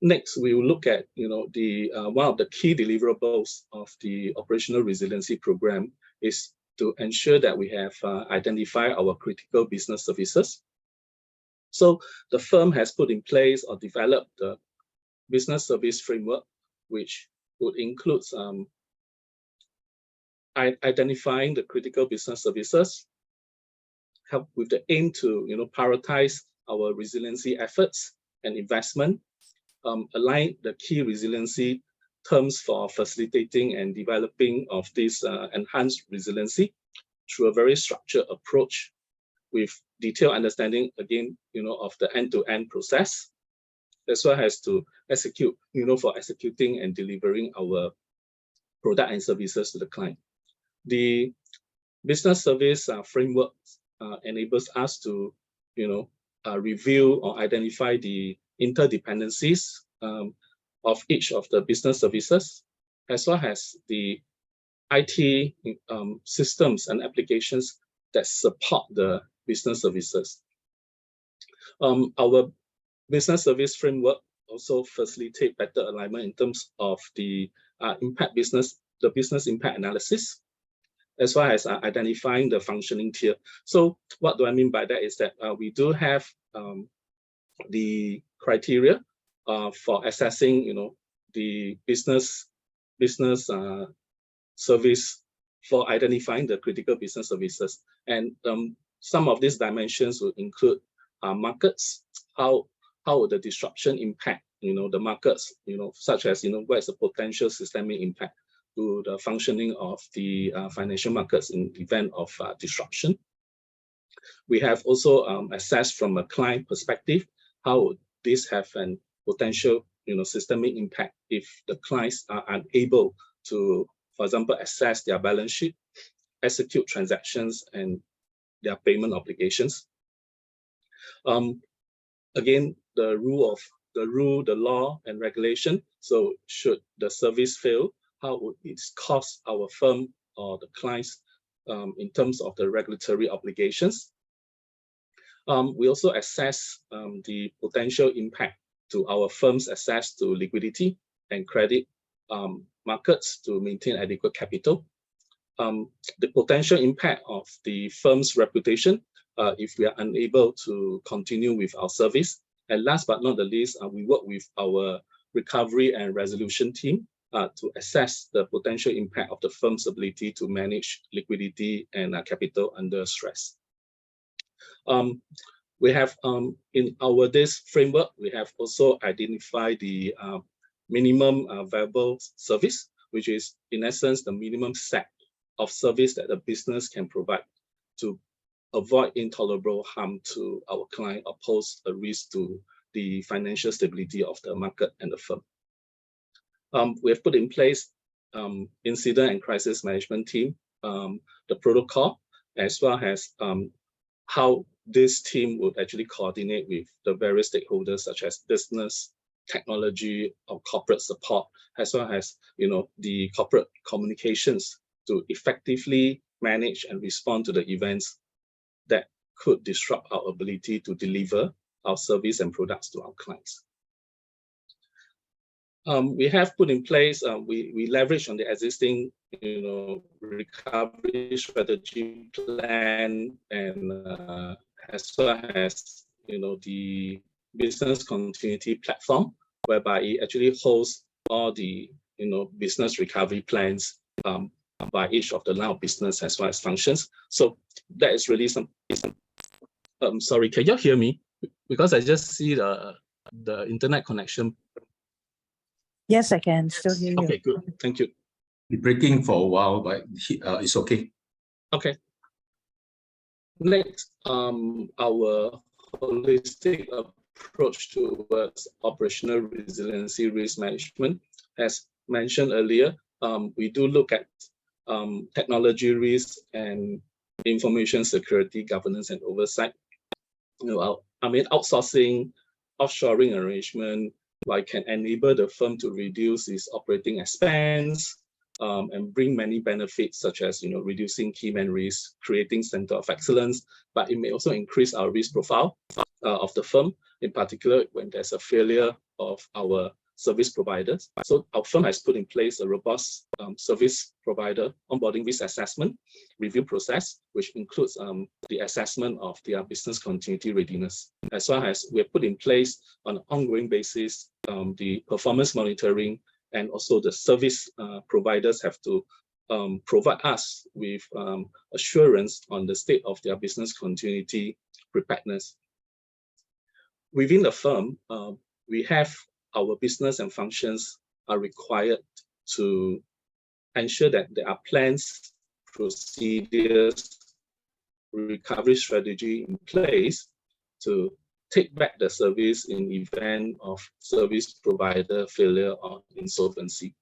Next, we will look at the one of the key deliverables of the operational resiliency program is to ensure that we have identified our critical business services. So the firm has put in place or developed the business service framework, which would include identifying the critical business services, help with the aim to prioritize our resiliency efforts and investment, align the key resiliency terms for facilitating and developing of this enhanced resiliency through a very structured approach with detailed understanding again of the end-to-end process, as well as to execute for executing and delivering our product and services to the client. The business service framework enables us to review or identify the interdependencies of each of the business services, as well as the IT systems and applications that support the business services. Our business service framework also facilitate better alignment in terms of the business impact analysis, as well as identifying the functioning tier. So what do I mean by that is that we do have the criteria for assessing the business service for identifying the critical business services. And some of these dimensions will include markets, how would the disruption impact the markets, such as what is the potential systemic impact to the functioning of the financial markets in event of disruption. We have also assessed from a client perspective, how would this have an potential systemic impact if the clients are unable to, for example, access their balance sheet, execute transactions and their payment obligations. Again, the law and regulation. So should the service fail, how would it cost our firm or the clients in terms of the regulatory obligations? We also assess the potential impact to our firm's access to liquidity and credit markets to maintain adequate capital. The potential impact of the firm's reputation if we are unable to continue with our service. And last but not the least, we work with our recovery and resolution team to assess the potential impact of the firm's ability to manage liquidity and capital under stress. We have in this framework, we have also identified the minimum viable service, which is in essence the minimum set of service that a business can provide to avoid intolerable harm to our client or pose a risk to the financial stability of the market and the firm. We have put in place incident and crisis management team, the protocol, as well as how this team would actually coordinate with the various stakeholders such as business, technology, or corporate support, as well as the corporate communications to effectively manage and respond to the events that could disrupt our ability to deliver our service and products to our clients. We have put in place, we leverage on the existing recovery strategy plan, and as well as the business continuity platform, whereby it actually holds all the business recovery plans by each of the line of business as well as functions. So that is really some sorry, can you hear me? Because I just see the internet connection. Yes, I can still hear you. Okay, good. Thank you. Breaking for a while, but it's okay. Okay. Next, our holistic approach towards operational resiliency risk management. As mentioned earlier, we do look at technology risk and information security governance and oversight. Outsourcing, offshoring arrangement, can enable the firm to reduce its operating expense and bring many benefits such as reducing key man risk, creating center of excellence, but it may also increase our risk profile of the firm, in particular when there's a failure of our service providers. So our firm has put in place a robust service provider onboarding risk assessment review process, which includes the assessment of their business continuity readiness, as well as we have put in place on an ongoing basis the performance monitoring, and also the service providers have to provide us with assurance on the state of their business continuity preparedness. Within the firm, we have our business and functions are required to ensure that there are plans, procedures, recovery strategy in place to take back the service in event of service provider failure or insolvency.